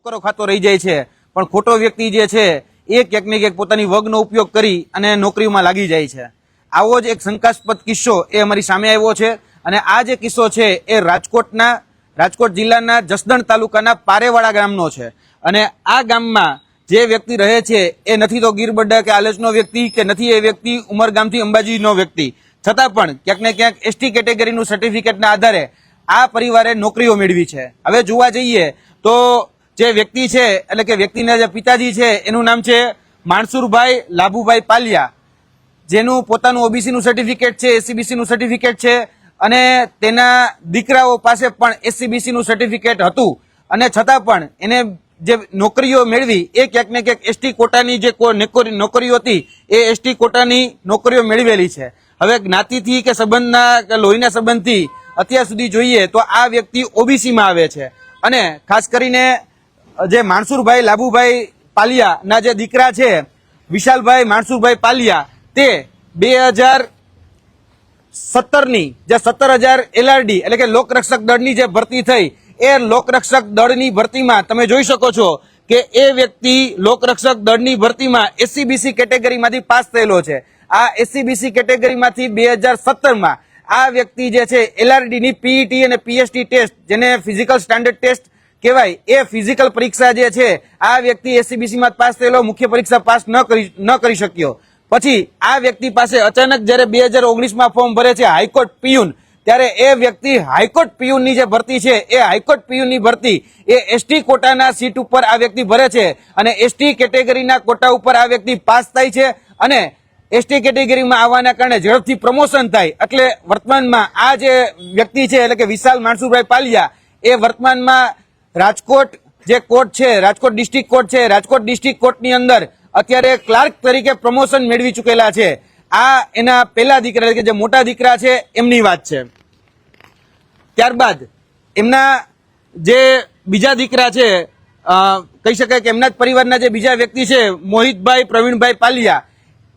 નોકરો ખાતો રહી જાય છે, પણ ખોટો વ્યક્તિ જે છે એ ક્યાંક ને ક્યાંક પોતાની વગનો ઉપયોગ કરી અને નોકરીમાં લાગી જાય છે। આવો જ એક શંકાસ્પદ કિસ્સો એ અમારી સામે આવ્યો છે અને આ જે કિસ્સો છે એ રાજકોટ જિલ્લાના જસદણ તાલુકાના પારેવાડા ગામનો છે અને આ ગામમાં જે વ્યક્તિ રહે છે એ નથી તો ગીરબડા કે આલચનો વ્યક્તિ કે નથી એ વ્યક્તિ ઉમરગામથી અંબાજીનો વ્યક્તિ, છતાં પણ ક્યાંક ને ક્યાંક એસટી કેટેગરીનું સર્ટિફિકેટના આધારે આ પરિવારે નોકરીઓ મેળવી છે। હવે જોવા જઈએ તો જે વ્યક્તિ છે એટલે કે વ્યક્તિના જે પિતાજી છે એનું નામ છે માણસુરભાઈ લાભુભાઈ પાલિયા, જેનું પોતાનું ઓબીસી નું સર્ટિફિકેટ છે, એસસીબીસી નું સર્ટિફિકેટ છે અને તેના દીકરાઓ પાસે પણ એસસીબીસી નું સર્ટિફિકેટ હતું અને છતાં પણ એને જે નોકરીઓ મેળવી એ ક્યાંક ને ક્યાંક એસટી કોટાની જે નોકરીઓ હતી એ એસટી કોટાની નોકરીઓ મેળવેલી છે। હવે જ્ઞાતિથી કે સંબંધના કે લોહીના સંબંધથી અત્યાર સુધી જોઈએ તો આ વ્યક્તિ ઓબીસીમાં આવે છે અને ખાસ કરીને જે માણસુરભાઈ લાભુભાઈ પાલિયા ના જે દીકરા છે વિશાલભાઈ માણસુરભાઈ પાલિયા તે 2017ની જે 17,000 એલઆરડી એટલે કે લોકરક્ષક દળની જે ભરતી થઈ એ લોકરક્ષક દળની ભરતીમાં તમે જોઈ શકો છો કે એ વ્યક્તિ લોકરક્ષક દળની ભરતીમાં એસસીબીસી કેટેગરીમાંથી પાસ થયેલો છે। આ એસસીબીસી કેટેગરીમાંથી 2017માં આ વ્યક્તિ જે છે એલઆરડી ની પીઈટી અને પીએસટી ટેસ્ટ જેને ફિઝિકલ સ્ટાન્ડર્ડ ટેસ્ટ કહેવાય એ ફિઝિકલ પરીક્ષા જે છે આ વ્યક્તિ એસસીબીસી માં પાસ થયેલો, મુખ્ય પરીક્ષા પાસ ન કરી શક્યો। પછી આ વ્યક્તિ પાસે અચાનક જયારે 2019માં ફોર્મ ભરે છે હાઈકોર્ટ પીયુન, ત્યારે એ વ્યક્તિ હાઈકોર્ટ પીયુનની જે ભરતી છે એ હાઈકોર્ટ પીયુનની ભરતી એ એસટી કોટાના સીટ ઉપર આ વ્યક્તિ ભરે છે અને એસટી કેટેગરીના કોટા ઉપર આ વ્યક્તિ પાસ થાય છે અને એસટી કેટેગરીમાં આવવાના કારણે ઝડપથી પ્રમોશન થાય। એટલે વર્તમાનમાં આ જે વ્યક્તિ છે એટલે કે વિશાલ માણસુરભાઈ પાલિયા એ વર્તમાનમાં રાજકોટ જે કોર્ટ છે, રાજકોટ ડિસ્ટ્રિક્ટ કોર્ટ છે, રાજકોટ ડિસ્ટ્રિક્ટ કોર્ટની અંદર અત્યારે ક્લાર્ક તરીકે પ્રમોશન મેળવી ચૂકેલા છે। આ એના પહેલા દીકરા એટલે કે જે મોટા દીકરા છે એમની વાત છે। ત્યારબાદ એમના જે બીજા દીકરા છે કહી શકાય કે એમના જ પરિવારના જે બીજા વ્યક્તિ છે મોહિતભાઈ પ્રવીણભાઈ પાલિયા,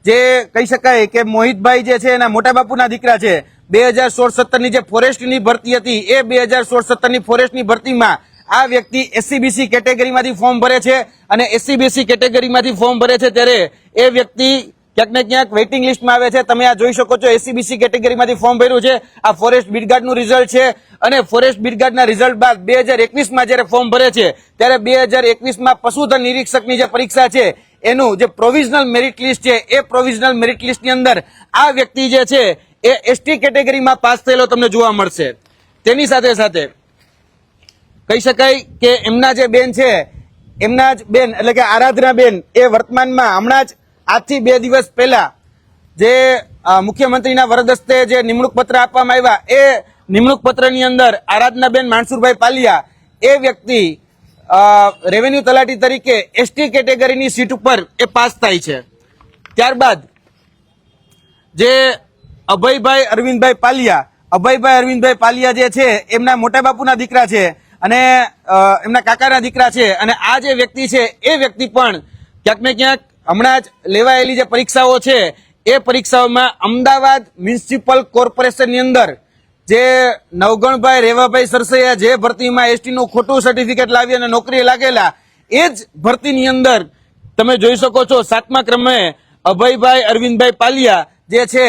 જે કહી શકાય કે મોહિતભાઈ જે છે એના મોટા બાપુના દીકરા છે। 2016-17ની જે ફોરેસ્ટની ભરતી હતી એ 2016-17ની ફોરેસ્ટની ભરતીમાં આ વ્યક્તિ એસસીબીસી કેટેગરીમાંથી ફોર્મ ભરે છે અને એસસીબીસી કેટેગરીમાંથી ફોર્મ ભરે છે ત્યારે એ વ્યક્તિ ક્યાંક ને ક્યાંક વેઇટિંગ લિસ્ટમાં આવે છે। તમે આ જોઈ શકો છો એસસીબીસી કેટેગરીમાંથી ફોર્મ ભર્યું છે, આ ફોરેસ્ટ બ્રિગેડનું રિઝલ્ટ છે અને ફોરેસ્ટ બ્રિગેડના રિઝલ્ટ બાદ 2021માં જ્યારે ફોર્મ ભરે છે ત્યારે 2021માં પશુધન નિરીક્ષકની જે પરીક્ષા છે એનું જે પ્રોવિઝનલ મેરિટ લિસ્ટ છે એ પ્રોવિઝનલ મેરિટ લિસ્ટની અંદર આ વ્યક્તિ જે છે એ એસટી કેટેગરીમાં પાસ થયેલો તમને જોવા મળશે। તેની સાથે સાથે કહી શકાય કે એમના જે બેન છે એમના જ બેન એટલે કે આરાધના બેન એ વર્તમાનમાં હમણાં જ આજથી 2 દિવસ પહેલા જે મુખ્યમંત્રીના વરદ હસ્તે જે નિમણૂક પત્ર આપવામાં આવ્યા એ નિમણૂક પત્રની અંદર આરાધનાબેન માણસુરભાઈ પાલિયા એ વ્યક્તિ રેવન્યુ તલાટી તરીકે એસટી કેટેગરીની સીટ ઉપર એ પાસ થાય છે। ત્યારબાદ જે અભયભાઈ અરવિંદભાઈ પાલિયા જે છે એમના મોટા બાપુના દીકરા છે અને એમના કાકાના દીકરા છે અને આ જે વ્યક્તિ છે એ વ્યક્તિ પણ ક્યાંક ને ક્યાંક હમણાં જ લેવાયેલી જે પરીક્ષાઓ છે એ પરીક્ષાઓમાં અમદાવાદ મ્યુનિસિપલ કોર્પોરેશનની અંદર જે નવગણભાઈ રેવાભાઈ સરસૈયા જે ભરતીમાં એસટી નું ખોટું સર્ટિફિકેટ લાવી અને નોકરીએ લાગેલા એ જ ભરતીની અંદર તમે જોઈ શકો છો 7મા ક્રમે અભયભાઈ અરવિંદભાઈ પાલિયા જે છે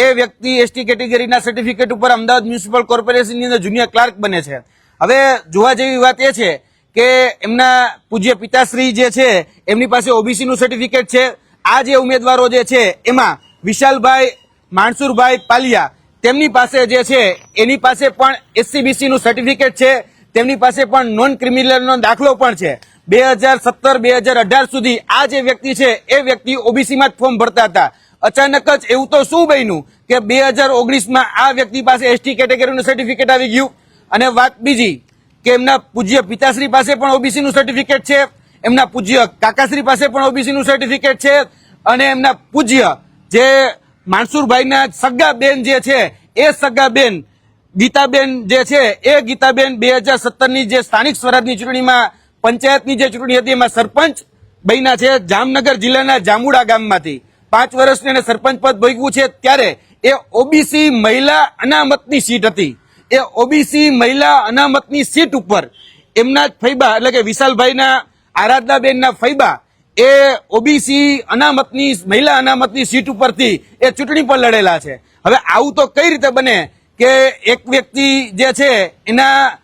એ વ્યક્તિ એસટી કેટેગરીના સર્ટિફિકેટ ઉપર અમદાવાદ મ્યુનિસિપલ કોર્પોરેશનની અંદર જુનિયર ક્લાર્ક બને છે। હવે જોવા જેવી વાત એ છે કે એમના પૂજ્ય પિતાશ્રી જે છે એમની પાસે ઓબીસી નું સર્ટિફિકેટ છે। આ જે ઉમેદવારો જે છે એમાં વિશાલભાઈ માણસુરભાઈ પાલિયા તેમની પાસે જે છે એની પાસે પણ એસસીબીસી નું સર્ટિફિકેટ છે, તેમની પાસે પણ નોન ક્રિમિનલનો દાખલો પણ છે। 2017-2018 સુધી આ જે વ્યક્તિ છે એ વ્યક્તિ ઓબીસીમાં જ ફોર્મ ભરતા હતા। અચાનક જ એવું તો શું બન્યું કે 2019માં આ વ્યક્તિ પાસે એસટી કેટેગરીનું સર્ટિફિકેટ આવી ગયું અને વાત બીજી કે એમના પૂજ્ય પિતાશ્રી પાસે પણ ઓબીસી નું સર્ટિફિકેટ છે, એમના પૂજ્ય કાકાશ્રી પાસે પણ ઓબીસી નું સર્ટિફિકેટ છે અને એમના પૂજ્ય જે માણસુરભાઈના સગા બેન જે છે એ સગા બેન ગીતાબેન જે છે એ ગીતાબેન 2017ની જે સ્થાનિક સ્વરાજની ચૂંટણીમાં પંચાયતની જે ચૂંટણી હતી એમાં સરપંચ બન્યા છે જામનગર જિલ્લાના જામુડા ગામમાંથી। 5 વર્ષની એને સરપંચ પદ ભોગવ્યું છે ત્યારે એ ઓબીસી મહિલા અનામતની સીટ હતી। એ ઓબીસી મહિલા અનામતની સીટ ઉપર એમના જ ફૈબા એટલે કે વિશાલભાઈના આરાધનાબેનના ફૈબા એ ઓબીસી અનામતની મહિલા અનામતની સીટ ઉપરથી એ ચૂંટણી પર લડેલા છે. હવે આવું તો કઈ રીતે બને કે એક વ્યક્તિ જે છે એના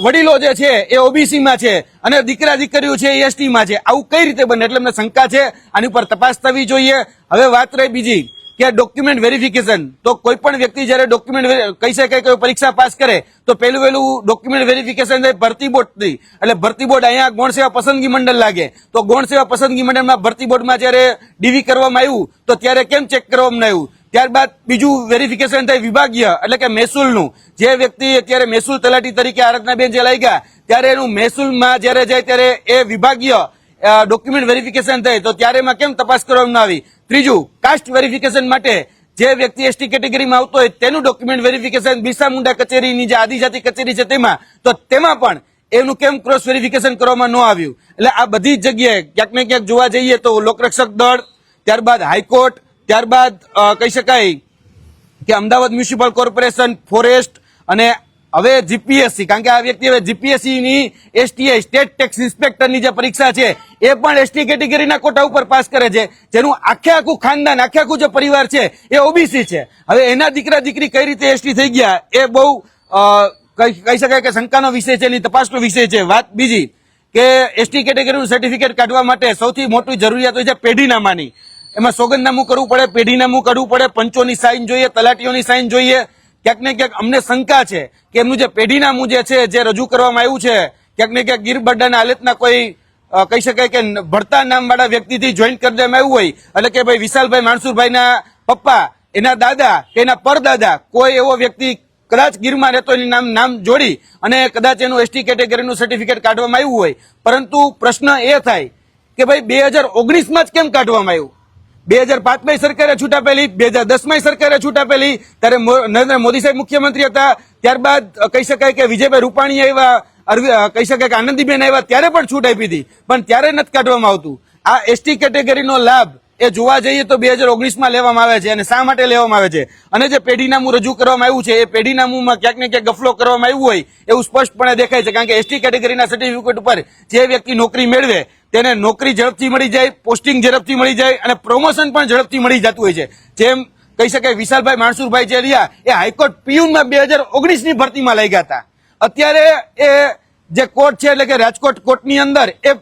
વડીલો જે છે એ ઓબીસીમાં છે અને દીકરા દીકરીઓ છે એ એસટીમાં છે? આવું કઈ રીતે બને? એટલે અમને શંકા છે, આની ઉપર તપાસ થવી જોઈએ. હવે વાત રહી બીજી કે ડોક્યુમેન્ટ વેરિફિકેશન. તો કોઈ પણ વ્યક્તિ જયારે ડોક્યુમેન્ટ કહી શકાય કે પરીક્ષા પાસ કરે તો પહેલું ડોક્યુમેન્ટ વેરિફિકેશન થાય ભરતી બોર્ડથી. એટલે ભરતી બોર્ડ અહીંયા ગૌણ સેવા પસંદગી મંડળ લાગે, તો ગૌણ સેવા પસંદગી મંડળમાં ભરતી બોર્ડમાં જયારે ડીવી કરવામાં આવ્યું તો ત્યારે કેમ ચેક કરવામાં આવ્યું? ત્યારબાદ બીજું વેરિફિકેશન થાય વિભાગીય એટલે કે મહેસૂલનું. જે વ્યક્તિ અત્યારે મહેસૂલ તલાટી તરીકે આરાધનાબેન જે લાગ્યા ત્યારે એનું મહેસૂલમાં જયારે જાય ત્યારે એ વિભાગીય ડોક્યુમેન્ટ વેરિફિકેશન થાય તો ત્યારે એમાં કેમ તપાસ કરવામાં આવી? ત્રીજું, કાસ્ટ વેરિફિકેશન માટે જે વ્યક્તિ એસટી કેટેગરીમાં આવતો હોય તેનું ડોક્યુમેન્ટ વેરિફિકેશન બિરસા મુંડા કચેરીની જે આદિજાતિ કચેરી છે તેમાં, તો તેમાં પણ એનું કેમ ક્રોસ વેરિફિકેશન કરવામાં ન આવ્યું? એટલે આ બધી જ જગ્યાએ ક્યાંક ને ક્યાંક જોવા જઈએ તો લોકરક્ષક દળ, ત્યારબાદ હાઈકોર્ટ, ત્યારબાદ કહી શકાય કે અમદાવાદ મ્યુનિસિપલ કોર્પોરેશન, ફોરેસ્ટ અને હવે જીપીએસસી, કારણ કે આ વ્યક્તિ હવે જીપીએસસી ની એસટીઆઈ સ્ટેટ ટેક્સ ઇન્સ્પેક્ટરની જે પરીક્ષા છે એ પણ એસટી કેટેગરીના કોટા ઉપર પાસ કરે છે, જેનું આખું ખાનદાન આખું જે પરિવાર છે એ ઓબીસી છે. હવે એના દીકરા દીકરી કઈ રીતે એસટી થઈ ગયા એ બહુ કહી શકાય કે શંકાનો વિષય છે, એની તપાસનો વિષય છે. વાત બીજી કે એસટી કેટેગરીનું સર્ટિફિકેટ કાઢવા માટે સૌથી મોટી જરૂરિયાત હોય છે પેઢીનામાની. એમાં સોગંદનામું કરવું પડે, પેઢીનામું કાઢવું પડે, પંચોની સાઇન જોઈએ, તલાટીઓની સાઇન જોઈએ. ક્યાંક ને ક્યાંક અમને શંકા છે કે એમનું જે પેઢીનામું જે છે જે રજૂ કરવામાં આવ્યું છે ક્યાંક ને ક્યાંક ગીરબરડાના આલેતના કોઈ કહી શકાય કે ભરતા નામવાળા વ્યક્તિથી જોઈન્ટ કરી દેવામાં આવ્યું હોય. એટલે કે ભાઈ વિશાલભાઈ માણસુરભાઈના પપ્પા, એના દાદા કે એના પરદાદા કોઈ એવો વ્યક્તિ કદાચ ગીરમાં રહેતો એની નામ જોડી અને કદાચ એનું એસટી કેટેગરીનું સર્ટિફિકેટ કાઢવામાં આવ્યું હોય. પરંતુ પ્રશ્ન એ થાય કે ભાઈ 2019માં જ કેમ કાઢવામાં આવ્યું? 2005માં સરકારે છૂટ આપેલી, 2010માં સરકારે છૂટ આપેલી, ત્યારે નરેન્દ્ર મોદી સાહેબ મુખ્યમંત્રી હતા. ત્યારબાદ કહી શકાય કે વિજયભાઈ રૂપાણી આવ્યા, કહી શકાય કે આનંદીબેન આવ્યા ત્યારે પણ છૂટ આપી હતી, પણ ત્યારે નથી કાઢવામાં આવતું. આ એસટી કેટેગરીનો લાભ એ જોવા જઈએ તો 2019માં લેવામાં આવે છે. અને શા માટે લેવામાં આવે છે? અને જે પેઢીનામું રજૂ કરવામાં આવ્યું છે એ પેઢીનામુંમાં ક્યાંક ને ક્યાંક ગફલો કરવામાં આવ્યું હોય એવું સ્પષ્ટપણે દેખાય છે. કારણ કે એસટી કેટેગરીના સર્ટિફિકેટ ઉપર જે વ્યક્તિ નોકરી મેળવે તેને નોકરી ઝડપથી મળી જાય, પોસ્ટિંગ ઝડપથી મળી જાય અને પ્રમોશન પણ ઝડપથી મળી જતું હોય છે. જેમ કહી શકાય વિશાલભાઈ માણસુરભાઈ જે રહ્યા એ હાઈકોર્ટ પીયુનમાં 2019ની ભરતીમાં લઈ ગયા હતા. અત્યારે એ જે કોર્ટ છે એટલે કે રાજકોટ કોર્ટની અંદર એ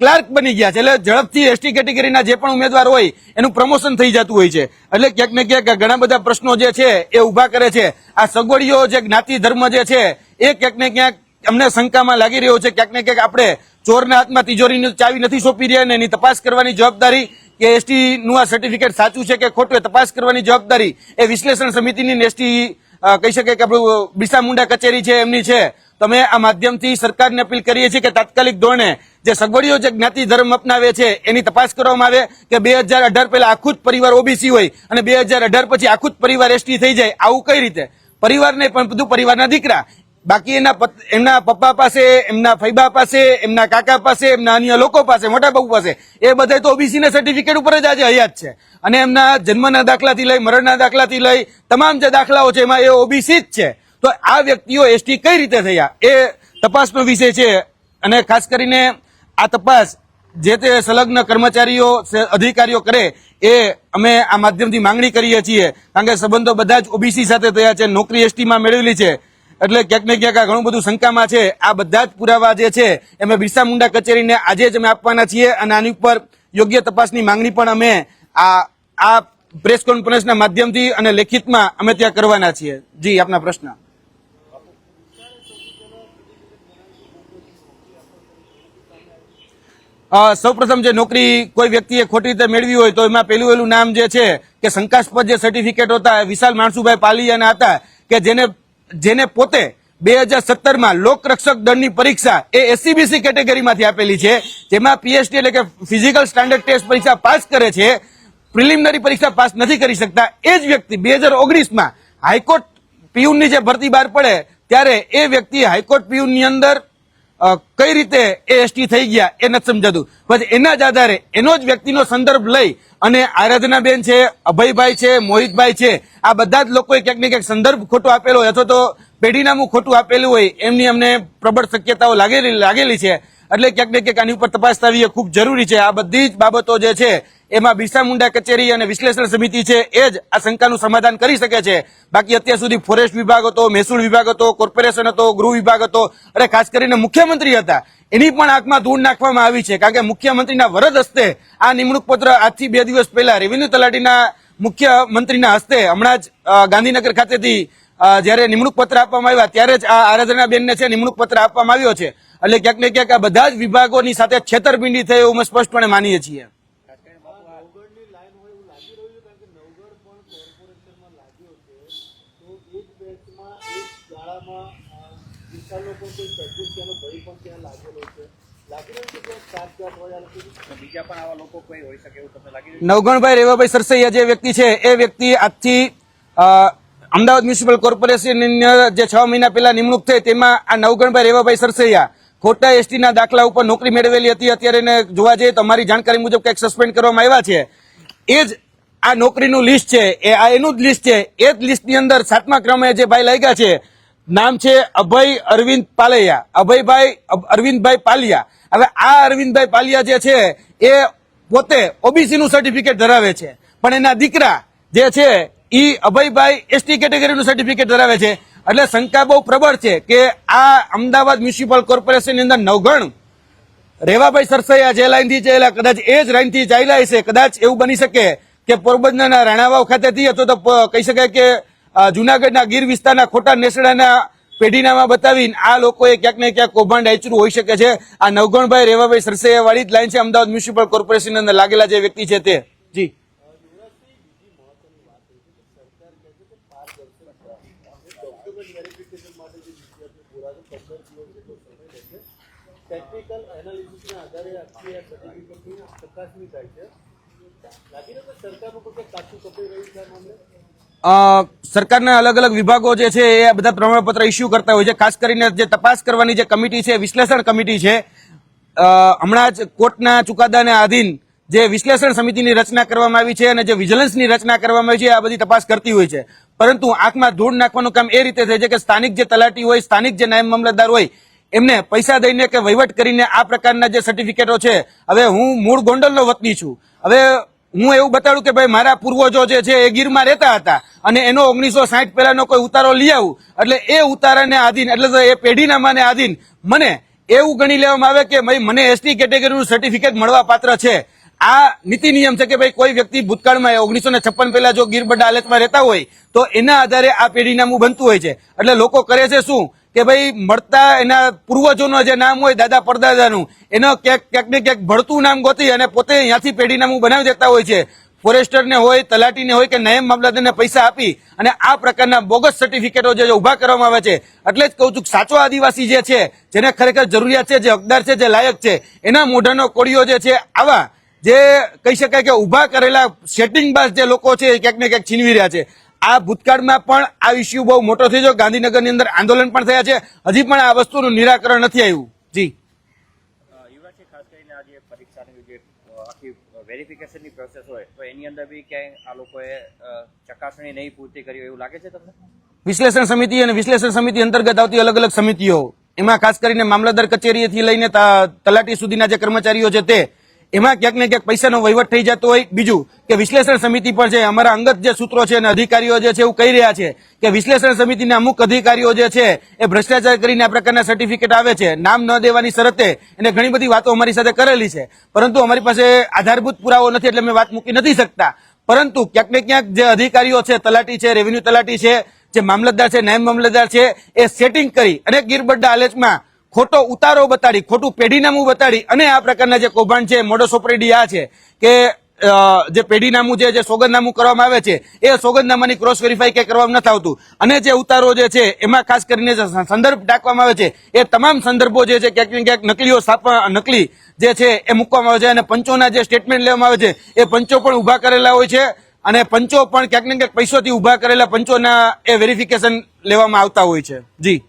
ક્લાર્ક બની ગયા છે. એટલે ઝડપથી એસટી કેટેગરીના જે પણ ઉમેદવાર હોય એનું પ્રમોશન થઈ જતું હોય છે. એટલે ક્યાંક ને ક્યાંક ઘણા બધા પ્રશ્નો જે છે એ ઉભા કરે છે. આ સગવડીઓ જે જ્ઞાતિ ધર્મ જે છે એ ક્યાંક ને ક્યાંક અમને શંકામાં લાગી રહ્યો છે. ક્યાંક ને ક્યાંક આપણે ચોરના હાથમાં તિજોરીની ચાવી નથી સોંપી રહ્યા અને એની તપાસ કરવાની જવાબદારી કે એસટી નું આ સર્ટિફિકેટ સાચું છે કે ખોટું એ તપાસ કરવાની જવાબદારી એ વિશ્લેષણ સમિતિની એસટી કહી શકાય કે આપણું બિરસા મુંડા કચેરી છે એમની છે. તમે આ માધ્યમથી સરકારને અપીલ કરીએ છીએ કે તાત્કાલિક ધોરણે જે સગવડીઓ જે જ્ઞાતિ ધર્મ અપનાવે છે એની તપાસ કરવામાં આવે કે 2018 પહેલા આખું જ પરિવાર ઓબીસી હોય અને 2018 પછી આખું જ પરિવાર એસટી થઈ જાય. આવું કઈ રીતે? પરિવાર નહીં પણ બધું પરિવારના દીકરા, બાકી એમના પપ્પા પાસે, એમના ફૈબા પાસે, એમના કાકા પાસે, એમના અન્ય લોકો પાસે, મોટા બાપુ પાસે એ બધા તો ઓબીસી ના સર્ટિફિકેટ ઉપર જ આજે હયાત છે. અને એમના જન્મના દાખલાથી લઈ મરણના દાખલાથી લઈ તમામ જે દાખલાઓ છે એમાં એ ઓબીસી જ છે. તો આ વ્યક્તિઓ એસટી કઈ રીતે થયા એ તપાસનો વિષય છે. અને ખાસ કરીને આ તપાસ જે તે સંલગ્ન કર્મચારીઓ અધિકારીઓ કરે એ અમે આ માધ્યમથી માંગણી કરીએ છીએ. કારણ કે સંબંધો બધા જ ઓબીસી સાથે થયા છે, નોકરી એસટીમાં મેળવેલી છે. એટલે ક્યાંક ને ક્યાંક ઘણું બધું શંકામાં છે. આ બધા જ પુરાવા જે છે અમે બિરસા મુંડા કચેરીને આજે જ અમે આપવાના છીએ અને આની ઉપર યોગ્ય તપાસની માંગણી પણ અમે આ પ્રેસ કોન્ફરન્સના માધ્યમથી અને લેખિતમાં અમે ત્યાં કરવાના છીએ. જી, આપના પ્રશ્ન. સૌપ્રથમ જે નોકરી કોઈ વ્યક્તિએ ખોટી રીતે મેળવી હોય તો એમાં પહેલું નામ જે છે કે શંકાસ્પદ જે સર્ટિફિકેટ હતા વિશાલ માણસુભાઈ પાલિયાના હતા કે જેને પોતે 2017માં લોકરક્ષક દળની પરીક્ષા એ એસસીબીસી કેટેગરીમાંથી આપેલી છે, જેમાં પીએસટી એટલે કે ફિઝિકલ સ્ટાન્ડર્ડ ટેસ્ટ પરીક્ષા પાસ કરે છે, પ્રિલિમિનરી પરીક્ષા પાસ નથી કરી શકતા. એ જ વ્યક્તિ 2019માં હાઈકોર્ટ પીયુનની જે ભરતી બહાર પડે ત્યારે એ વ્યક્તિ હાઈકોર્ટ પીયુનની અંદર કઈ રીતે એ એસટી થઈ ગયા એ નથી સમજાતું. પછી એના જ આધારે એનો જ વ્યક્તિનો સંદર્ભ લઈ અને આરાધનાબેન છે, અભયભાઈ છે, મોહિતભાઈ છે, આ બધા જ લોકોએ ક્યાંક ને ક્યાંક સંદર્ભ ખોટો આપેલો હોય અથવા તો પેઢીનામું ખોટું આપેલું હોય એમની અમને પ્રબળ શક્યતાઓ લાગેલી છે. એટલે ક્યાંક ને ક્યાંક આની ઉપર તપાસ થવી એ ખૂબ જરૂરી છે. આ બધી જ બાબતો જે છે એમાં બિરસા મુંડા કચેરી અને વિશ્લેષણ સમિતિ છે એ જ આ શંકાનું સમાધાન કરી શકે છે. બાકી અત્યાર સુધી ફોરેસ્ટ વિભાગ હતો, મહેસૂલ વિભાગ હતો, કોર્પોરેશન હતો, ગૃહ વિભાગ હતો, અને ખાસ કરીને મુખ્યમંત્રી હતા, એની પણ આંખમાં ધૂળ નાખવામાં આવી છે. કારણ કે મુખ્યમંત્રીના વરદ હસ્તે આ નિમણૂક પત્ર આજથી 2 દિવસ પહેલા રેવન્યુ તલાટીના મુખ્યમંત્રીના હસ્તે હમણાં જ ગાંધીનગર ખાતેથી જયારે નિમણૂક પત્ર આપવામાં આવ્યા ત્યારે જ આ આરાધનાબેનને છે નિમણૂક પત્ર આપવામાં આવ્યો છે. એટલે ક્યાંક ને ક્યાંક આ બધા જ વિભાગોની સાથે છેતરપિંડી થઈ એવું અમે સ્પષ્ટપણે માનીએ છીએ. નવગણભાઈ રેવાભાઈ સરસૈયા જે વ્યક્તિ છે એ વ્યક્તિ આજથી અમદાવાદ મ્યુનિસિપલ કોર્પોરેશનની જે 6 મહિના પહેલા નિમણૂક થઈ તેમાં આ નવગણભાઈ રેવાભાઈ સરસૈયા ખોટા એસટીના દાખલા ઉપર નોકરી મેળવેલી હતી. અત્યારે એને જોવા જઈએ તો અમારી જાણકારી મુજબ કંઈક સસ્પેન્ડ કરવામાં આવ્યા છે. એ જ આ નોકરીનું લિસ્ટ છે, એ આ એનું જ લિસ્ટ છે. એ જ લિસ્ટની અંદર 7મા ક્રમે જે ભાઈ લાગ્યા છે નામ છે અભય અરવિંદ પાલૈયા, અભયભાઈ અરવિંદભાઈ પાલિયા. હવે આ અરવિંદભાઈ પાલિયા જે છે એ પોતે ઓબીસી નું સર્ટિફિકેટ ધરાવે છે, પણ એના દીકરા જે છે ઈ અભયભાઈ એસટી કેટેગરીનું સર્ટિફિકેટ ધરાવે છે. એટલે શંકા બહુ પ્રબળ છે કે આ અમદાવાદ મ્યુનિસિપલ કોર્પોરેશનની અંદર નવગણ રેવાભાઈ સરસૈયા જે લાઈનથી ચાલ્યા કદાચ એ જ લાઈનથી ચાલ્યા હશે. કદાચ એવું બની શકે કે પોરબંદરના રાણાવાવ ખાતેથી અથવા તો કહી શકાય કે જુનાગઢના ગીર વિસ્તારના ખોટા નેસડાના પેઢીનામાં બતાવીને આ લોકોએ ક્યાંક ને ક્યાંક કૌભાંડ આચર્યું હોઈ શકે છે. આ નવગણભાઈ રેવાભાઈ સરસૈયા વાળી જ લાઈન છે અમદાવાદ મ્યુનિસિપલ કોર્પોરેશન અંદર લાગેલા જે વ્યક્તિ છે તે. જી ટેકનિકલ એનાલિસિસના આધારે આખી આ સર્ટિફિકેટની ચકાસણી થાય છે. લાગી રહ્યું કે સરકારનું કોઈ કાચું કપાઈ રહ્યું છે આ મામલે? સરકારના અલગ અલગ વિભાગો જે છે એ બધા પ્રમાણપત્ર ઇસ્યુ કરતા હોય છે. ખાસ કરીને જે તપાસ કરવાની જે કમિટી છે, વિશ્લેષણ કમિટી છે, હમણાં જ કોર્ટના ચુકાદાને આધીન જે વિશ્લેષણ સમિતિની રચના કરવામાં આવી છે અને જે વિજિલન્સની રચના કરવામાં આવી છે આ બધી તપાસ કરતી હોય છે. પરંતુ આંખમાં ધૂળ નાખવાનું કામ એ રીતે થાય છે કે સ્થાનિક જે તલાટી હોય, સ્થાનિક જે નાયબ મામલતદાર હોય એમને પૈસા દઈને કે વહીવટ કરીને આ પ્રકારના જે સર્ટિફિકેટો છે. હવે હું મૂળ ગોંડલનો વતની છું. હવે હું એવું બતાડું કે ભાઈ મારા પૂર્વજો જે છે એ ગીરમાં રહેતા હતા અને એનો 1960 પહેલાનો કોઈ ઉતારો લઈ આવું એટલે એ ઉતારાને આધીન એટલે એ પેઢીનામાને આધીન મને એવું ગણી લેવામાં આવે કે ભાઈ મને એસટી કેટેગરીનું સર્ટિફિકેટ મળવા પાત્ર છે. આ નીતિ નિયમ છે કે ભાઈ કોઈ વ્યક્તિ ભૂતકાળમાં 1956 પહેલા જો ગીર બડા હાલતમાં રહેતા હોય તો એના આધારે આ પેઢીનામું બનતું હોય છે. એટલે લોકો કરે છે શું કે ભાઈ મળતા એના પૂર્વજોનું જે નામ હોય દાદા પરદાદાનું એનો ક્યાંક ને ક્યાંક ભળતું નામ ગોતી અને પોતે ત્યાંથી પેઢીનામું બનાવી દેતા હોય છે. ફોરેસ્ટરને હોય, તલાટીને હોય કે નાયબ મામલતદારને પૈસા આપી અને આ પ્રકારના બોગસ સર્ટિફિકેટો જે ઉભા કરવામાં આવે છે. એટલે જ કહું છું સાચો આદિવાસી જે છે, જેને ખરેખર જરૂરિયાત છે, જે હકદાર છે, જે લાયક છે, એના મોઢાનો કોળિયો જે છે આવા જે કહી શકાય કે ઉભા કરેલા સેટિંગબાજ જે લોકો છે ક્યાંક ને ક્યાંક છીનવી રહ્યા છે. આ ભૂતકાળમાં પણ આ ઇસ્યુ બહુ મોટો થઈ ગયો. ગાંધીનગરની અંદર આંદોલન પણ થયા છે. હજી પણ આ વસ્તુનું નિરાકરણ નથી આવ્યું. જી યુવરાજજી, ખાસ કરીને આ જે પરીક્ષાની જે આખી વેરિફિકેશનની પ્રોસેસ હોય તો એની અંદર બી ક્યાંય આ લોકોએ ચકાસણી નહીં પૂર્તિ કરી હોય એવું લાગે છે તમને? વિશ્લેષણ સમિતિ અને વિશ્લેષણ સમિતિ અંતર્ગત આવતી અલગ અલગ સમિતિઓ, એમાં ખાસ કરીને મામલતદાર કચેરીથી લઈને તલાટી સુધીના જે કર્મચારીઓ છે તે એમાં ક્યાંક ને ક્યાંક પૈસાનો વહીવટ થઈ જતો હોય. બીજું કે વિશ્લેષણ સમિતિ પણ છે, અમારા અંગત જે સૂત્રો છે અને અધિકારીઓ જે છે એવું કહી રહ્યા છે કે વિશ્લેષણ સમિતિના અમુક અધિકારીઓ જે છે એ ભ્રષ્ટાચાર કરીને આ પ્રકારના સર્ટિફિકેટ આવે છે, નામ ન દેવાની શરતે એને ઘણી બધી વાતો અમારી સાથે કરેલી છે. પરંતુ અમારી પાસે આધારભૂત પુરાવો નથી એટલે અમે વાત મૂકી નથી શકતા. પરંતુ ક્યાંક ને ક્યાંક જે અધિકારીઓ છે, તલાટી છે, રેવન્યુ તલાટી છે, જે મામલતદાર છે, નાયબ મામલતદાર છે, એ સેટિંગ કરી અને ગીરબડ્ડા આલેચમાં ખોટો ઉતારો બતાડી, ખોટું પેઢીનામું બતાડી અને આ પ્રકારના જે કૌભાંડ છે, મોડસ ઓપરેન્ડી આ છે કે જે પેઢીનામું જે સોગંદનામું કરવામાં આવે છે એ સોગંદનામાની ક્રોસ વેરીફાઈ કે કરવામાં નથી આવતું. અને જે ઉતારો જે છે એમાં ખાસ કરીને જે સંદર્ભ ટાંકવામાં આવે છે એ તમામ સંદર્ભો જે છે ક્યાંક ને ક્યાંક નકલી જે છે એ મૂકવામાં આવે છે. અને પંચોના જે સ્ટેટમેન્ટ લેવામાં આવે છે એ પંચો પણ ઉભા કરેલા હોય છે અને પંચો પણ ક્યાંક ને ક્યાંક પૈસોથી ઉભા કરેલા પંચોના એ વેરિફિકેશન લેવામાં આવતા હોય છે. જી